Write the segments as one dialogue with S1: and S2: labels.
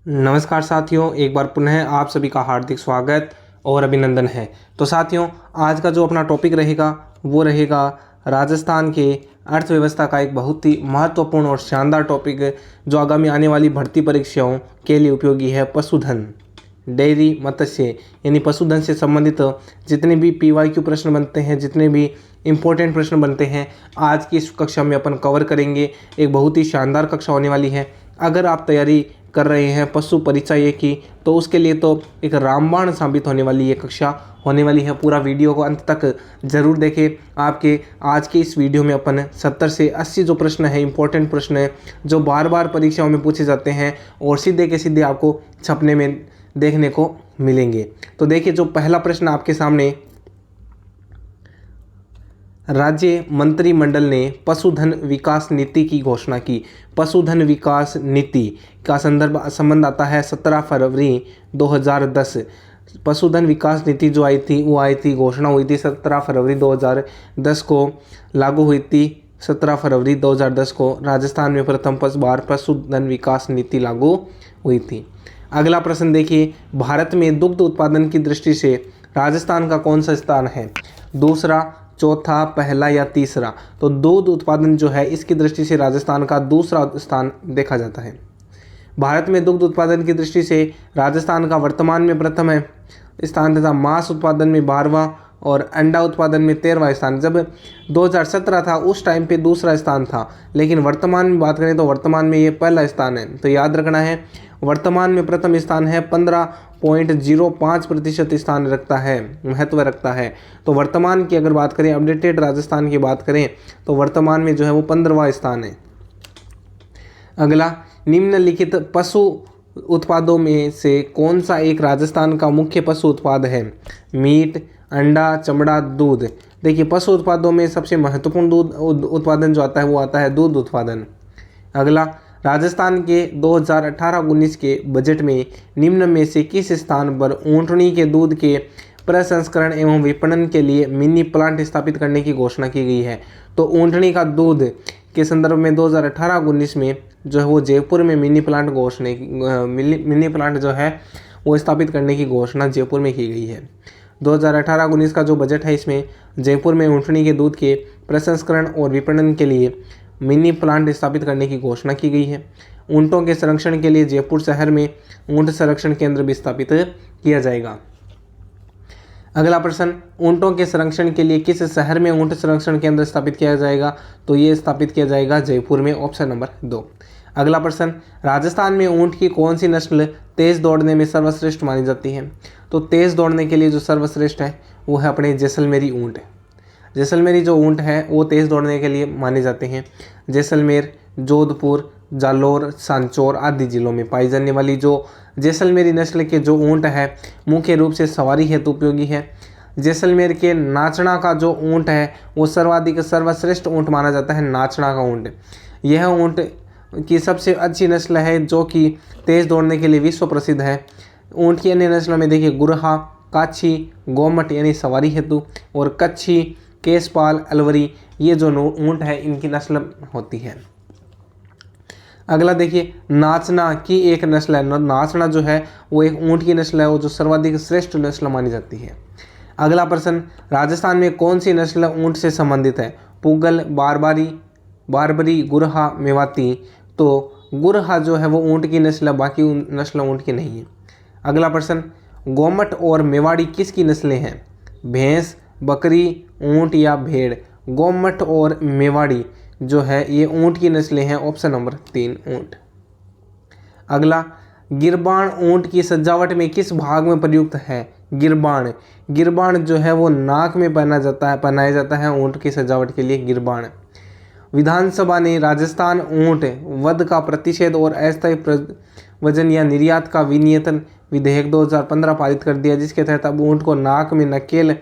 S1: नमस्कार साथियों, एक बार पुनः आप सभी का हार्दिक स्वागत और अभिनंदन है। तो साथियों, आज का जो अपना टॉपिक रहेगा वो रहेगा राजस्थान के अर्थव्यवस्था का एक बहुत ही महत्वपूर्ण और शानदार टॉपिक जो आगामी आने वाली भर्ती परीक्षाओं के लिए उपयोगी है। पशुधन, डेयरी, मत्स्य यानी पशुधन से संबंधित जितने भी PYQ प्रश्न बनते हैं, जितने भी इम्पोर्टेंट प्रश्न बनते हैं, आज की इस कक्षा में अपन कवर करेंगे। एक बहुत ही शानदार कक्षा होने वाली है। अगर आप तैयारी कर रहे हैं पशु परिचय की, तो उसके लिए तो एक रामबाण साबित होने वाली ये कक्षा होने वाली है। पूरा वीडियो को अंत तक ज़रूर देखें। आपके आज के इस वीडियो में अपन 70 से 80 जो प्रश्न है, इंपॉर्टेंट प्रश्न है जो बार बार परीक्षाओं में पूछे जाते हैं और सीधे के सीधे आपको छपने में देखने को मिलेंगे। तो देखिए, जो पहला प्रश्न आपके सामने, राज्य मंत्रिमंडल ने पशुधन विकास नीति की घोषणा की। पशुधन विकास नीति का संबंध आता है 17 फरवरी 2010। पशुधन विकास नीति जो आई थी वो आई थी, घोषणा हुई थी 17 फरवरी 2010 को, लागू हुई थी 17 फरवरी 2010 को। राजस्थान में प्रथम बार पशुधन विकास नीति लागू हुई थी। अगला प्रश्न देखिए, भारत में दुग्ध उत्पादन की दृष्टि से राजस्थान का कौन सा स्थान है? दूसरा, चौथा, पहला या तीसरा? तो दूध उत्पादन जो है इसकी दृष्टि से राजस्थान का दूसरा स्थान देखा जाता है। भारत में दुग्ध उत्पादन की दृष्टि से राजस्थान का वर्तमान में प्रथम स्थान तथा मांस उत्पादन में 12वां और अंडा उत्पादन में 13वां स्थान। जब 2017 था उस टाइम पे दूसरा स्थान था, लेकिन वर्तमान में बात करें तो वर्तमान में ये पहला स्थान है। तो याद रखना है, वर्तमान में प्रथम स्थान है, 15.05% स्थान रखता है, महत्व रखता है। तो वर्तमान की अगर बात करें, अपडेटेड राजस्थान की बात करें तो वर्तमान में जो है वो 15वां स्थान है। अगला, निम्नलिखित पशु उत्पादों में से कौन सा एक राजस्थान का मुख्य पशु उत्पाद है? मीट, अंडा, चमड़ा, दूध। देखिए, पशु उत्पादों में सबसे महत्वपूर्ण दूध उत्पादन जो आता है वो आता है दूध उत्पादन। अगला, राजस्थान के 2018-19 के बजट में निम्न में से किस स्थान पर ऊँटनी के दूध के प्रसंस्करण एवं विपणन के लिए मिनी प्लांट स्थापित करने की घोषणा की गई है? तो ऊँटनी का दूध के संदर्भ में 2018-19 में जो है वो जयपुर में मिनी प्लांट जो है वो स्थापित करने की घोषणा जयपुर में की गई है। 2018-19 का जो बजट है इसमें जयपुर में ऊँटनी के दूध के प्रसंस्करण और विपणन के लिए मिनी प्लांट स्थापित करने की घोषणा की गई है। ऊँटों के संरक्षण के लिए जयपुर शहर में ऊँट संरक्षण केंद्र भी स्थापित किया जाएगा। अगला प्रश्न, ऊँटों के संरक्षण के लिए किस शहर में ऊँट संरक्षण केंद्र स्थापित किया जाएगा? तो ये स्थापित किया जाएगा जयपुर में, ऑप्शन नंबर 2। अगला प्रश्न, राजस्थान में ऊँट की कौन सी नस्ल तेज दौड़ने में सर्वश्रेष्ठ मानी जाती है? तो तेज दौड़ने के लिए जो सर्वश्रेष्ठ है वो है अपने जैसलमेरी ऊँट। जैसलमेरी जो ऊँट है वो तेज़ दौड़ने के लिए माने जाते हैं। जैसलमेर, जोधपुर, जालोर, सांचौर आदि जिलों में पाई जाने वाली जो जैसलमेरी नस्ल के जो ऊँट है मुख्य रूप से सवारी हेतु उपयोगी है। जैसलमेर के नाचना का जो ऊँट है वो सर्वश्रेष्ठ ऊँट माना जाता है, नाचना का ऊँट। यह ऊँट की सबसे अच्छी नस्ल है जो कि तेज़ दौड़ने के लिए विश्व प्रसिद्ध है। ऊँट की अन्य नस्लों में देखिए गुरहा, काछी, गोमट यानी सवारी हेतु, और कच्छी, केसपाल, अलवरी, ये जो ऊँट है इनकी नस्ल होती है। अगला देखिए, नाचना की एक नस्ल है। नाचना जो है वो एक ऊँट की नस्ल है, वो जो सर्वाधिक श्रेष्ठ नस्ल मानी जाती है। अगला प्रश्न, राजस्थान में कौन सी नस्ल ऊँट से संबंधित है? पुगल, बारबरी, गुरहा, मेवाती। तो गुरहा जो है वो ऊँट की नस्ल है, बाकी नस्ल ऊँट की नहीं है। अगला प्रश्न, गोमट और मेवाड़ी किसकी नस्लें हैं? भैंस, बकरी, ऊँट या भेड़? गोमट और मेवाड़ी जो है ये ऊँट की नस्लें हैं, ऑप्शन नंबर 3 ऊँट। अगला, गिरबान ऊँट की सजावट में किस भाग में प्रयुक्त है? गिरबान जो है वो नाक में पहनाया जाता है ऊँट की सजावट के लिए, गिरबान। विधानसभा ने राजस्थान ऊँट वध का प्रतिषेध और अस्थायी वजन या निर्यात का विनियमन विधेयक 2015 पारित कर दिया, जिसके तहत अब ऊँट को नाक में नकेल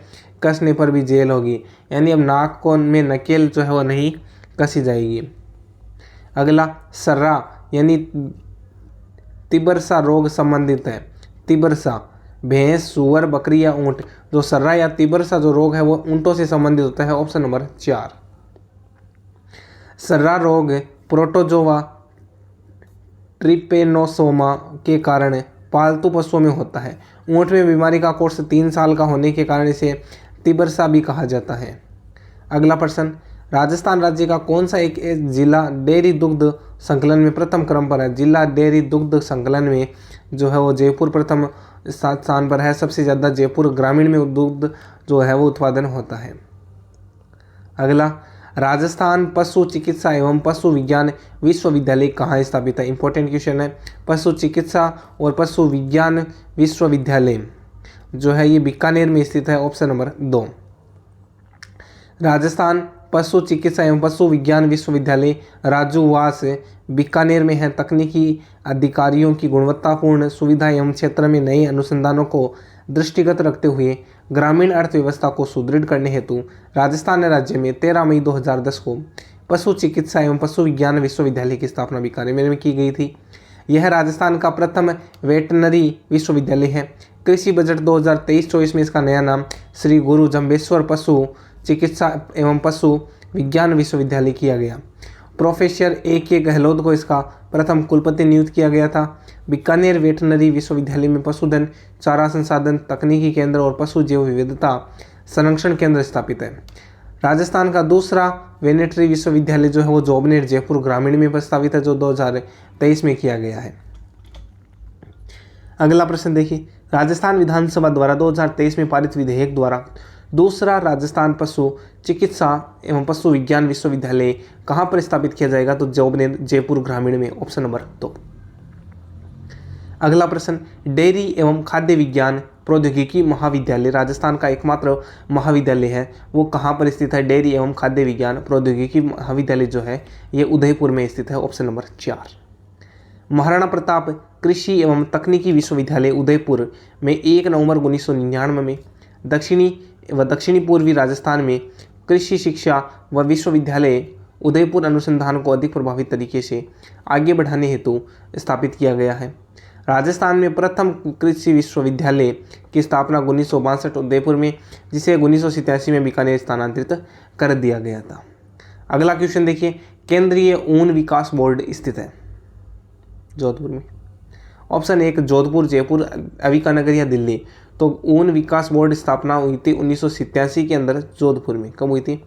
S1: कसने पर भी जेल होगी, यानी अब नाक में नकेल जो है वो नहीं कसी जाएगी। अगला, सर्रा यानी तिबरसा रोग संबंधित है। तिबरसा, भैंस, सुअर, बकरी या ऊँट? जो सर्रा या तिबरसा जो रोग है वो ऊँटों से संबंधित होता है, ऑप्शन नंबर 4। सर्रा रोग प्रोटोजोआ ट्रिपेनोसोमा के कारण पालतू पशुओं में होता है। ऊँट में बीमारी का कोर्स 3 साल का होने के कारण इसे तिबरसा भी कहा जाता है। अगला प्रश्न, राजस्थान राज्य का कौन सा एक जिला डेयरी दुग्ध संकलन में प्रथम क्रम पर है? जिला डेयरी दुग्ध संकलन में जो है वो जयपुर प्रथम स्थान पर है। सबसे ज़्यादा जयपुर ग्रामीण में दुग्ध जो है वो उत्पादन होता है। अगला, राजस्थान पशु चिकित्सा एवं पशु विज्ञान विश्वविद्यालय कहाँ स्थापित है? इंपॉर्टेंट क्वेश्चन है। पशु चिकित्सा और पशु विज्ञान विश्वविद्यालय जो है ये बीकानेर में स्थित है। Option number 2। राजस्थान पशु चिकित्सा एवं पशु विज्ञान विश्वविद्यालय राजूवास बीकानेर में है। तकनीकी अधिकारियों की गुणवत्तापूर्ण सुविधा एवं क्षेत्र में नए अनुसंधानों को दृष्टिगत रखते हुए ग्रामीण अर्थव्यवस्था को सुदृढ़ करने हेतु राजस्थान राज्य में 13 मई 2010 को पशु चिकित्सा एवं पशु विज्ञान विश्वविद्यालय की स्थापना बीकानेर में की गई थी। यह राजस्थान का प्रथम वेटनरी विश्वविद्यालय है। कृषि बजट 2023-24 में इसका नया नाम श्री गुरु जम्बेश्वर पशु चिकित्सा एवं पशु विज्ञान विश्वविद्यालय किया गया। Professor A.K. गहलोत को इसका प्रथम कुलपति नियुक्त किया गया था। बीकानेर वेटनरी विश्वविद्यालय में पशुधन, चारा संसाधन, तकनीकी केंद्र और पशु जैव विविधता संरक्षण केंद्र स्थापित है। राजस्थान का दूसरा वेटनरी विश्वविद्यालय जो है वो जोबनेर जयपुर ग्रामीण में प्रस्तावित है, जो 2023 में किया गया है। अगला प्रश्न देखिए, राजस्थान विधानसभा द्वारा 2023 में पारित विधेयक द्वारा दूसरा राजस्थान पशु चिकित्सा एवं पशु विज्ञान विश्वविद्यालय कहाँ पर स्थापित किया जाएगा? तो जोबनेर जयपुर ग्रामीण में। Option number 2। अगला प्रश्न, डेयरी एवं खाद्य विज्ञान प्रौद्योगिकी महाविद्यालय राजस्थान का एकमात्र महाविद्यालय है, वो कहाँ पर स्थित है? डेयरी एवं खाद्य विज्ञान प्रौद्योगिकी महाविद्यालय जो है ये उदयपुर में स्थित है। Option number 4। महाराणा प्रताप कृषि एवं तकनीकी विश्वविद्यालय उदयपुर में 1 नवंबर 1999 में दक्षिणी पूर्वी राजस्थान में कृषि शिक्षा व विश्वविद्यालय उदयपुर अनुसंधान को अधिक प्रभावी तरीके से आगे बढ़ाने हेतु स्थापित किया गया है। राजस्थान में प्रथम कृषि विश्वविद्यालय की स्थापना 1962 उदयपुर में, जिसे 1987 में बीकानेर स्थानांतरित कर दिया गया था। अगला क्वेश्चन देखिए, केंद्रीय ऊन विकास बोर्ड स्थित है जोधपुर में। ऑप्शन 1 जोधपुर, जयपुर, अविकानगर या दिल्ली। तो ऊन विकास बोर्ड स्थापना हुई थी 1987 के अंदर जोधपुर में। कब हुई थी?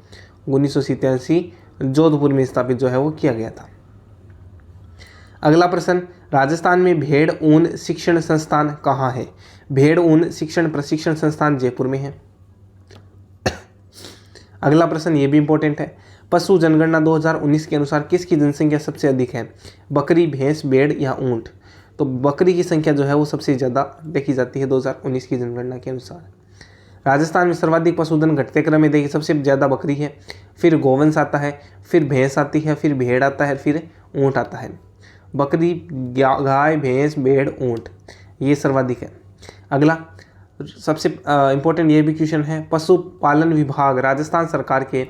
S1: 1987 जोधपुर में स्थापित जो है वो किया गया था। अगला प्रश्न, राजस्थान में भेड़ ऊन शिक्षण संस्थान कहाँ है? भेड़ ऊन शिक्षण प्रशिक्षण संस्थान जयपुर में है। अगला प्रश्न ये भी इंपॉर्टेंट है, पशु जनगणना 2019 के अनुसार किसकी जनसंख्या सबसे अधिक है? बकरी, भैंस, भेड़ या ऊंट? तो बकरी की संख्या जो है वो सबसे ज़्यादा देखी जाती है 2019 की जनगणना के अनुसार। राजस्थान में सर्वाधिक पशुधन घटते क्रम में देखिए सबसे ज़्यादा बकरी है, फिर गोवंश आता है, फिर भैंस आती है, फिर भेड़ आता है, फिर ऊँट आता है। बकरी, गाय, भैंस, भेड़, ऊँट ये सर्वाधिक है। अगला सबसे इम्पोर्टेंट ये भी क्वेश्चन है, पशुपालन विभाग राजस्थान सरकार के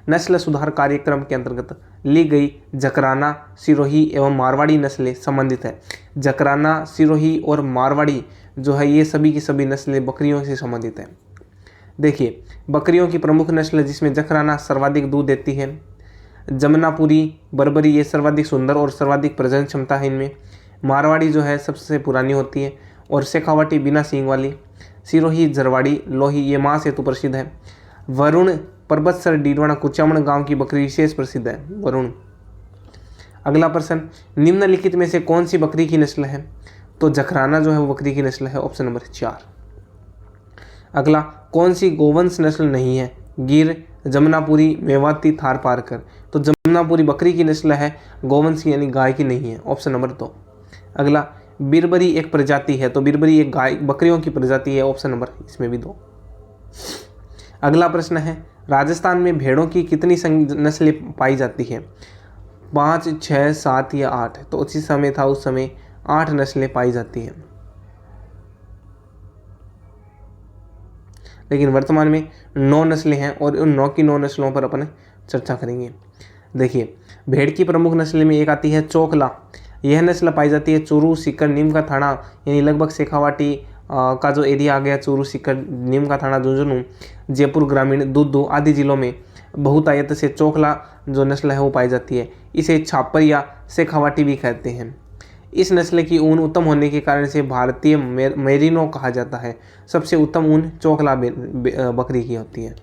S1: नस्ल सुधार कार्यक्रम के अंतर्गत ली गई जकराना, सिरोही एवं मारवाड़ी नस्लें संबंधित है। जकराना, सिरोही और मारवाड़ी जो है ये सभी की सभी नस्लें बकरियों से संबंधित है। देखिए बकरियों की प्रमुख नस्ल जिसमें जकराना सर्वाधिक दूध देती है, जमनापुरी, बर्बरी ये सर्वाधिक सुंदर और सर्वाधिक प्रजनन क्षमता है इनमें। मारवाड़ी जो है सबसे पुरानी होती है और शेखावटी बिना सींग वाली। सिरोही, जरवाड़ी, लोही ये मांस हेतु प्रसिद्ध है। वरुण, परबतसर, डीडवाना, कुचामण गांव की बकरी विशेष प्रसिद्ध है, वरुण। अगला प्रश्न, निम्नलिखित में से कौन सी बकरी की नस्ल है? तो जखराना जो है वो बकरी की नस्ल है। Option number 4। अगला, कौन सी गोवंश नस्ल नहीं है? गिर, जमुनापुरी, मेवाती, थारपारकर। तो जमुनापुरी बकरी की नस्ल है, गोवंश यानी गाय की नहीं है। Option number 2। अगला, बिरबरी एक प्रजाति है, तो बिरबरी एक गाय बकरियों की प्रजाति है। ऑप्शन नंबर इसमें भी 2। अगला प्रश्न है, राजस्थान में भेड़ों की कितनी नस्लें पाई जाती हैं? 5, 6, 7 या 8? तो उसी समय था उस समय 8 नस्लें पाई जाती हैं, लेकिन वर्तमान में 9 नस्लें हैं और उन 9 की 9 नस्लों पर अपन चर्चा करेंगे। देखिए भेड़ की प्रमुख नस्लें में एक आती है चोकला। यह नस्ल पाई जाती है चूरू, सीकर, नीम का थाना यानी लगभग शेखावाटी का जो एरिया आ गया, चूरू, सीकर, नीम का थाना, झुंझुनू, जयपुर ग्रामीण, दूदू आदि जिलों में बहुतायत से चोकला जो नस्ल है वो पाई जाती है। इसे छापर या शेखावाटी भी कहते हैं। इस नस्ल की ऊन उत्तम होने के कारण से भारतीय मेरिनो कहा जाता है। सबसे उत्तम ऊन चोकला बकरी की होती है,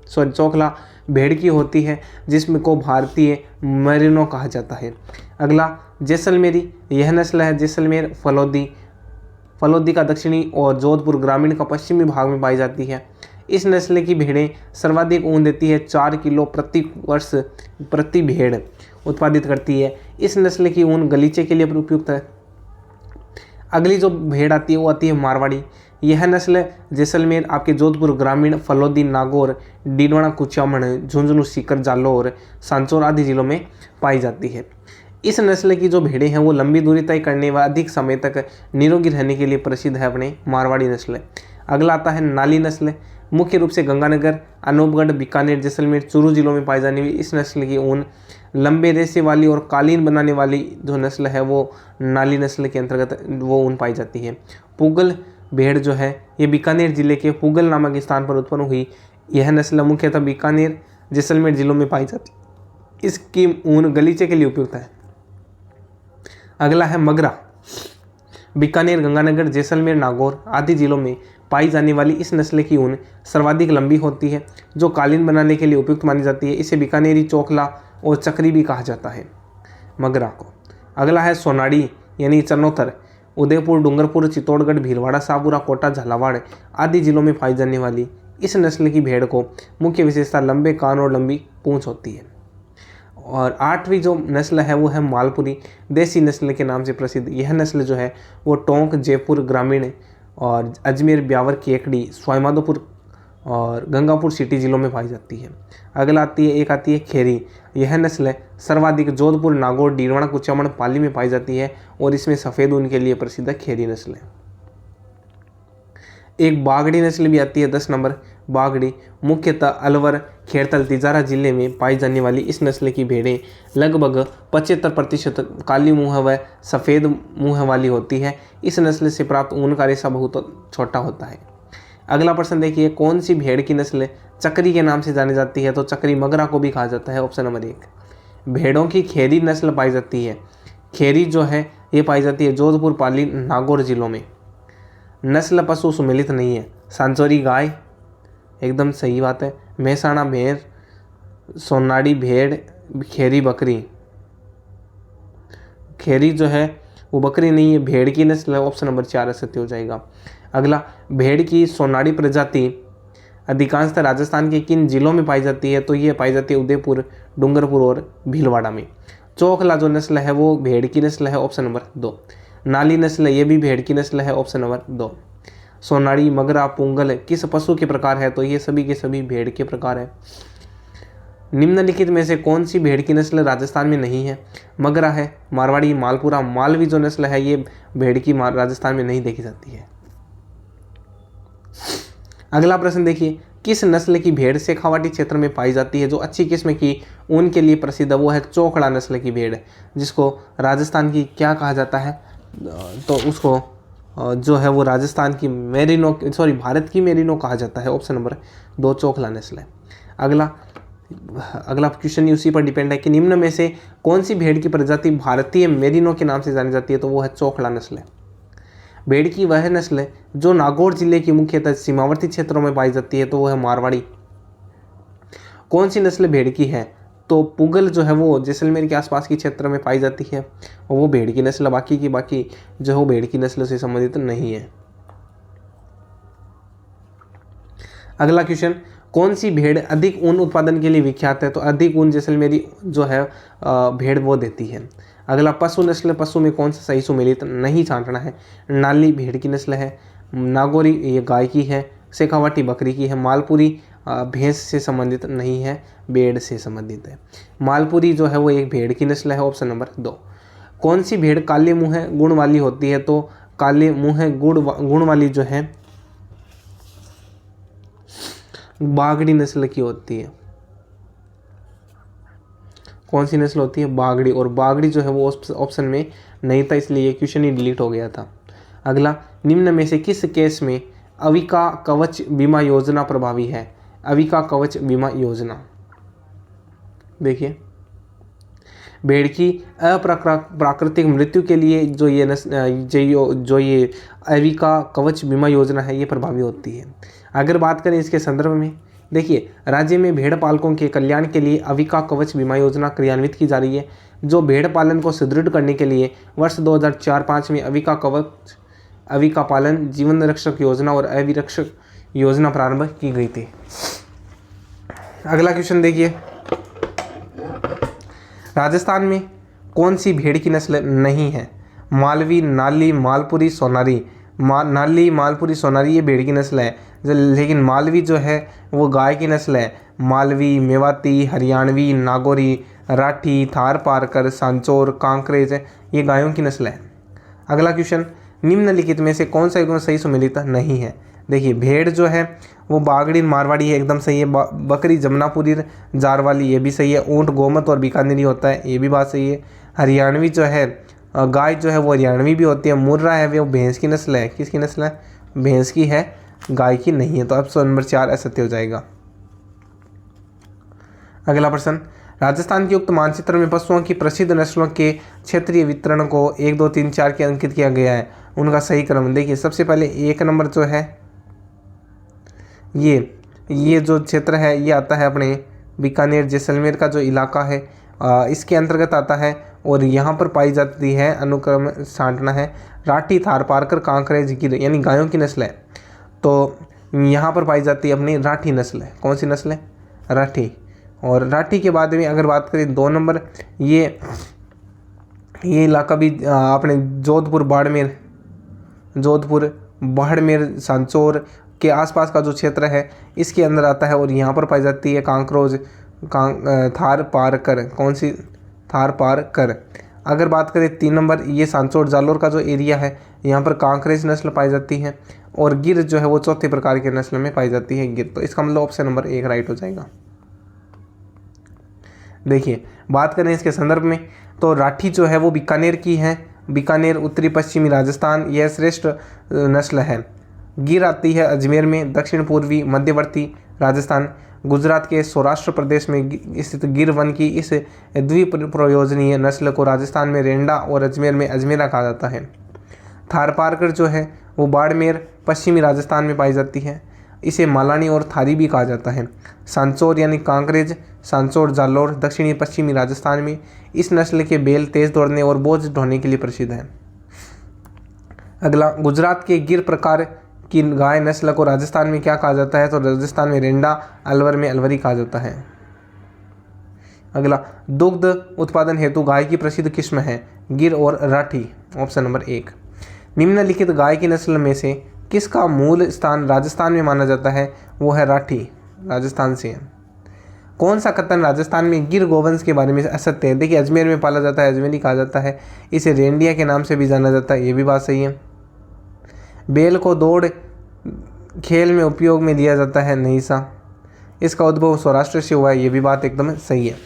S1: सॉरी चोकला भेड़ की होती है, जिसमें को भारतीय मेरिनो कहा जाता है। अगला जैसलमेरी, यह नस्ल है जैसलमेर फलोदी का दक्षिणी और जोधपुर ग्रामीण का पश्चिमी भाग में पाई जाती है। इस नस्ल की भेड़ें सर्वाधिक ऊन देती है, 4 किलो प्रति वर्ष प्रति भेड़ उत्पादित करती है। इस नस्ल की ऊन गलीचे के लिए उपयुक्त है। अगली जो भेड़ आती है वो आती है मारवाड़ी। यह नस्ल जैसलमेर, आपके जोधपुर ग्रामीण, फलोदी, नागौर, डीडवाना, कुचामन, झुंझुनू, सीकर, जालौर, सांचौर आदि जिलों में पाई जाती है। इस नस्ल की जो भेड़ें हैं वो लंबी दूरी तय करने व अधिक समय तक निरोगी रहने के लिए प्रसिद्ध है, अपने मारवाड़ी नस्ल। अगला आता है नाली नस्ल। मुख्य रूप से गंगानगर, अनूपगढ़, बीकानेर, जैसलमेर, चूरू जिलों में पाई जाने वाली इस नस्ल की ऊन लंबे रेशे वाली और कालीन बनाने वाली जो नस्ल है वो नाली नस्ल के अंतर्गत वो ऊन पाई जाती है। पुगल भेड़ जो है ये बीकानेर जिले के पुगल नामक स्थान पर उत्पन्न हुई। यह नस्ल मुख्यतः बीकानेर, जैसलमेर जिलों में पाई जाती है। इसकी ऊन गलीचे के लिए उपयुक्त है। अगला है मगरा। बीकानेर, गंगानगर, जैसलमेर, नागौर आदि जिलों में पाई जाने वाली इस नस्ल की ऊन सर्वाधिक लंबी होती है, जो कालीन बनाने के लिए उपयुक्त मानी जाती है। इसे बीकानेरी, चोखला और चक्री भी कहा जाता है मगरा को। अगला है सोनाड़ी यानी चरनोतर। उदयपुर, डूंगरपुर, चित्तौड़गढ़, भीलवाड़ा, सापुरा, कोटा, झालावाड़ आदि जिलों में पाई जाने वाली इस नस्ल की भेड़ को मुख्य विशेषता लंबे कान और लंबी पूंछ होती है। और 8वीं जो नस्ल है वो है मालपुरी, देसी नस्ल के नाम से प्रसिद्ध। यह नस्ल जो है वो टोंक, जयपुर ग्रामीण और अजमेर, ब्यावर, केकड़ी, स्वाईमाधोपुर और गंगापुर सिटी जिलों में पाई जाती है। अगला आती है खेरी। यह नस्ल सर्वाधिक जोधपुर, नागौर, डीडवाना, कुचामन, पाली में पाई जाती है और इसमें सफ़ेद ऊन के लिए प्रसिद्ध है खेरी नस्ल है। एक बागड़ी नस्ल भी आती है 10 नंबर बागड़ी। मुख्यतः अलवर, खेड़तल, तिजारा जिले में पाई जाने वाली इस नस्ल की भेड़ें लगभग 75% काली मुँह व सफ़ेद मुँह वाली होती है। इस नस्ल से प्राप्त ऊन का रेशा बहुत छोटा होता है। अगला प्रश्न देखिए, कौन सी भेड़ की नस्ल चक्री के नाम से जानी जाती है? तो चक्री मगरा को भी कहा जाता है। Option number 1। भेड़ों की खेरी नस्ल पाई जाती है। खेरी जो है ये पाई जाती है जोधपुर, पाली, नागौर जिलों में। नस्ल पशु सुमेलित नहीं है। सांचौरी गाय, एकदम सही बात है। मेहसाणा भेड़, सोनाड़ी भेड़, खेरी बकरी। खेरी जो है वो बकरी नहीं है, भेड़ की नस्ल है। ऑप्शन नंबर 4 सत्य हो जाएगा। अगला, भेड़ की सोनाड़ी प्रजाति अधिकांशतः राजस्थान के किन जिलों में पाई जाती है? तो ये पाई जाती है उदयपुर, डूंगरपुर और भीलवाड़ा में। चोखला जो नस्ल है वो भेड़ की नस्ल है। Option number 2। नाली नस्ल ये भी भेड़ की नस्ल है। Option number 2। सोनाड़ी, मगरा, पुंगल किस पशु के प्रकार है? तो ये सभी के सभी भेड़ के प्रकार है। निम्नलिखित में से कौन सी भेड़ की नस्ल राजस्थान में नहीं है? मगरा है, मारवाड़ी, मालपुरा, मालवी जो नस्ल है ये भेड़ की राजस्थान में नहीं देखी जाती है। अगला प्रश्न देखिए, किस नस्ल की भेड़ शेखावाटी क्षेत्र में पाई जाती है? जो अच्छी किस्म की ऊन के लिए प्रसिद्ध है वो है चोखड़ा नस्ल की भेड़, जिसको राजस्थान की क्या कहा जाता है? तो उसको जो है वो राजस्थान की मेरिनो, सॉरी भारत की मेरिनो कहा जाता है। ऑप्शन नंबर 2 चोखला नस्ल है। अगला क्वेश्चन उसी पर डिपेंड है कि निम्न में से कौन सी भेड़ की प्रजाति भारतीय मेरिनो के नाम से जानी जाती है? तो वो है चोखड़ा नस्ल है। भेड़ की वह नस्ल जो नागौर जिले की मुख्यतः सीमावर्ती क्षेत्रों में पाई जाती है, तो वो है मारवाड़ी। कौन सी नस्ल भेड़ की है? तो पुगल जो है वो जैसलमेर के आसपास के क्षेत्र में पाई जाती है और वो भेड़ की नस्ल, बाकी जो है वो भेड़ की नस्ल से संबंधित नहीं है। अगला क्वेश्चन, कौन सी भेड़ अधिक ऊन उत्पादन के लिए विख्यात है? तो अधिक ऊन जैसलमेरी जो है भेड़ वो देती है। अगला, पशु नस्ल, पशु में कौन सा सही सुमेलित नहीं छांटना है? नाली भेड़ की नस्ल है, नागौरी ये गाय की है, शेखावाटी बकरी की है, मालपुरी भैंस से संबंधित नहीं है, भेड़ से संबंधित है। मालपुरी जो है वो एक भेड़ की नस्ल है। Option number 2। कौन सी भेड़ काले मुँह गुण वाली होती है? तो काले मुँह गुण वाली जो है बागड़ी नस्ल की होती है। कौन सी नस्ल होती है? बागड़ी। और बागड़ी जो है वो ऑप्शन में नहीं था, इसलिए ये क्वेश्चन ही डिलीट हो गया था। अगला, निम्न में से किस केस में अविका कवच बीमा योजना प्रभावी है? अविका कवच बीमा योजना देखिए, भेड़ की प्राकृतिक मृत्यु के लिए जो ये अविका कवच बीमा योजना है ये प्रभावी होती है। अगर बात करें इसके संदर्भ में, देखिए राज्य में भेड़ पालकों के कल्याण के लिए अविका कवच बीमा योजना क्रियान्वित की जा रही है, जो भेड़ पालन को सुदृढ़ करने के लिए वर्ष 2004-05 में अविका पालन जीवन रक्षक योजना और अविरक्षक योजना प्रारंभ की गई थी। अगला क्वेश्चन देखिए, राजस्थान में कौन सी भेड़ की नस्ल नहीं है? मालवी, नाली, मालपुरी, सोनारी। नाली, मालपुरी, सोनारी ये भेड़ की नस्ल है, लेकिन मालवी जो है वो गाय की नस्ल है। मालवी, मेवाती, हरियाणवी, नागौरी, राठी, थार पारकर, सांचौर, कांकरेज ये गायों की नस्ल है। अगला क्वेश्चन, निम्नलिखित में से कौन सा युग्म सही सुमेलित नहीं है? देखिए भेड़ जो है वो बागड़ी मारवाड़ी है, एकदम सही है। बकरी जमुनापुरी जारवाली, ये भी सही है। ऊँट गोमत और बीकानेरी होता है, ये भी बात सही है। हरियाणवी जो है गाय जो है वो हरियाणवी भी होती है। मुर्रा है वो भैंस की नस्ल है। किसकी नस्ल है? भैंस की है, गाय की नहीं है। तो ऑप्शन नंबर 4 असत्य हो जाएगा। अगला प्रश्न, राजस्थान के उक्त मानचित्र में पशुओं की प्रसिद्ध नस्लों के क्षेत्रीय वितरण को 1, 2, 3, 4 के अंकित किया गया है। उनका सही क्रम देखिए, सबसे पहले 1 नंबर जो है ये जो क्षेत्र है ये आता है अपने बीकानेर जैसलमेर का जो इलाका है इसके अंतर्गत आता है, और यहाँ पर पाई जाती है अनुक्रम सांटना है राठी, थार पारकर, कांकरेज, गिर यानी गायों की नस्ल है। तो यहाँ पर पाई जाती है अपनी राठी नस्ल है। कौन सी नस्ल है? राठी। और राठी के बाद में अगर बात करें 2 नंबर, ये इलाका भी अपने जोधपुर, बाड़मेर, सांचौर के आसपास का जो क्षेत्र है इसके अंदर आता है, और यहाँ पर पाई जाती है कांकरोज, थार पारकर। कौन सी? थार पारकर। अगर बात करें 3 नंबर, ये सांचौर जालोर का जो एरिया है यहाँ पर कांकरेज नस्ल पाई जाती है, और गिर जो है वो चौथे प्रकार के नस्ल में पाई जाती है, गिर। तो इसका मतलब ऑप्शन नंबर 1 राइट हो जाएगा। देखिए बात करें इसके संदर्भ में, तो राठी जो है वो बीकानेर की है। बीकानेर उत्तरी पश्चिमी राजस्थान, यह श्रेष्ठ नस्ल है। गिर आती है अजमेर में, दक्षिण पूर्वी मध्यवर्ती राजस्थान, गुजरात के सौराष्ट्र प्रदेश में स्थित गिर वन की इस द्विप्रयोजनीय नस्ल को राजस्थान में रेंडा और अजमेर में अजमेरा कहा जाता है। थारपारकर जो है वो बाड़मेर पश्चिमी राजस्थान में पाई जाती है, इसे मालानी और थारी भी कहा जाता है। सांचौर यानी कांकरेज, सांचौर जालोर दक्षिणी पश्चिमी राजस्थान में इस नस्ल के बैल तेज दौड़ने और बोझ ढोने के लिए प्रसिद्ध है। अगला, गुजरात के गिर प्रकार की गाय नस्ल को राजस्थान में क्या कहा जाता है? तो राजस्थान में रेंडा, अलवर में अलवरी कहा जाता है। अगला, दुग्ध उत्पादन हेतु गाय की प्रसिद्ध किस्म है गिर और राठी। Option number 1। निम्नलिखित गाय की नस्ल में से किसका मूल स्थान राजस्थान में माना जाता है? वो है राठी, राजस्थान से है। कौन सा कथन राजस्थान में गिर गोवंश के बारे में असत्य है? देखिए अजमेर में पाला जाता है, अजमेरी कहा जाता है, इसे रेंडिया के नाम से भी जाना जाता है, ये भी बात सही है। बैल को दौड़ खेल में उपयोग में लिया जाता है, नहीं सा। इसका उद्भव सौराष्ट्र से हुआ है, ये भी बात एकदम सही है।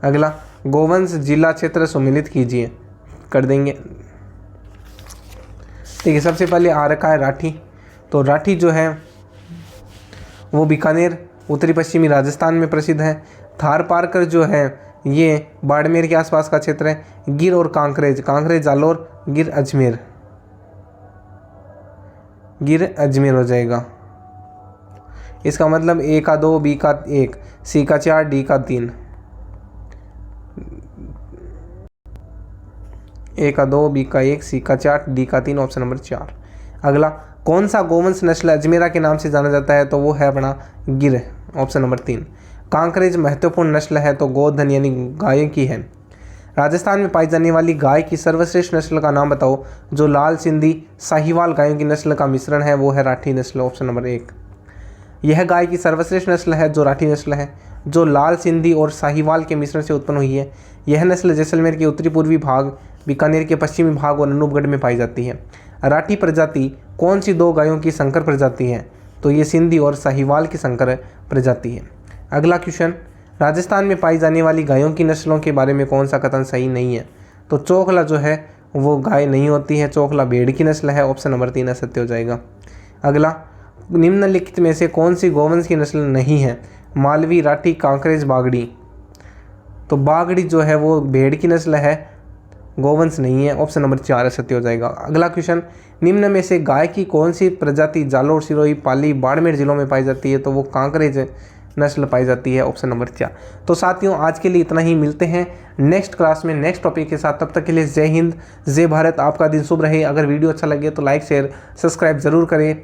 S1: अगला, गोवंश जिला क्षेत्र सम्मिलित कीजिए, कर देंगे। ठीक है, सबसे पहले आ रखा है राठी। तो राठी जो है वो बीकानेर उत्तरी पश्चिमी राजस्थान में प्रसिद्ध है। थार पारकर जो है ये बाड़मेर के आसपास का क्षेत्र है। गिर और कांकरेज, कांकरेज जालोर, गिर अजमेर, गिर अजमेर हो जाएगा। इसका मतलब A का 2, B का 1, C का 4, D का 3। A का 2, B का 1, C का 4, D का 3, ऑप्शन नंबर 4। अगला, कौन सा गोवंश नस्ल अजमेरा के नाम से जाना जाता है? तो वो है अपना गिर, ऑप्शन नंबर 3। कांकरेज महत्वपूर्ण नस्ल है, तो गोधन यानी गाय की है। राजस्थान में पाई जाने वाली गाय की सर्वश्रेष्ठ नस्ल का नाम बताओ। जो लाल सिंधी साहिवाल गायों की नस्ल का मिश्रण है वो है राठी नस्ल, ऑप्शन नंबर 1। यह गाय की सर्वश्रेष्ठ नस्ल है जो राठी नस्ल है, जो लाल सिंधी और साहिवाल के मिश्रण से उत्पन्न हुई है। यह नस्ल जैसलमेर के उत्तरी पूर्वी भाग, बीकानेर के पश्चिमी भाग और अनूपगढ़ में पाई जाती है। राठी प्रजाति कौन सी 2 गायों की संकर प्रजाति है? तो ये सिंधी और साहिवाल की संकर प्रजाति है। अगला क्वेश्चन, राजस्थान में पाई जाने वाली गायों की नस्लों के बारे में कौन सा कथन सही नहीं है? तो चोखला जो है वो गाय नहीं होती है, चोखला भेड़ की नस्ल है, ऑप्शन नंबर 3 असत्य हो जाएगा। अगला, निम्नलिखित में से कौन सी गोवंश की नस्ल नहीं है? मालवी, राठी, कांकरेज, बागड़ी। तो बागड़ी जो है वो भेड़ की नस्ल है, गोवंश नहीं है। ऑप्शन नंबर 4 सत्य हो जाएगा। अगला क्वेश्चन, निम्न में से गाय की कौन सी प्रजाति जालोर, सिरोही, पाली, बाड़मेर जिलों में पाई जाती है? तो वो कांकरेज नस्ल पाई जाती है। Option number 4। तो साथियों आज के लिए इतना ही, मिलते हैं नेक्स्ट क्लास में नेक्स्ट टॉपिक के साथ। तब तक के लिए जय हिंद, जय भारत, आपका दिन शुभ रहे। अगर वीडियो अच्छा लगे तो लाइक शेयर सब्सक्राइब जरूर करें।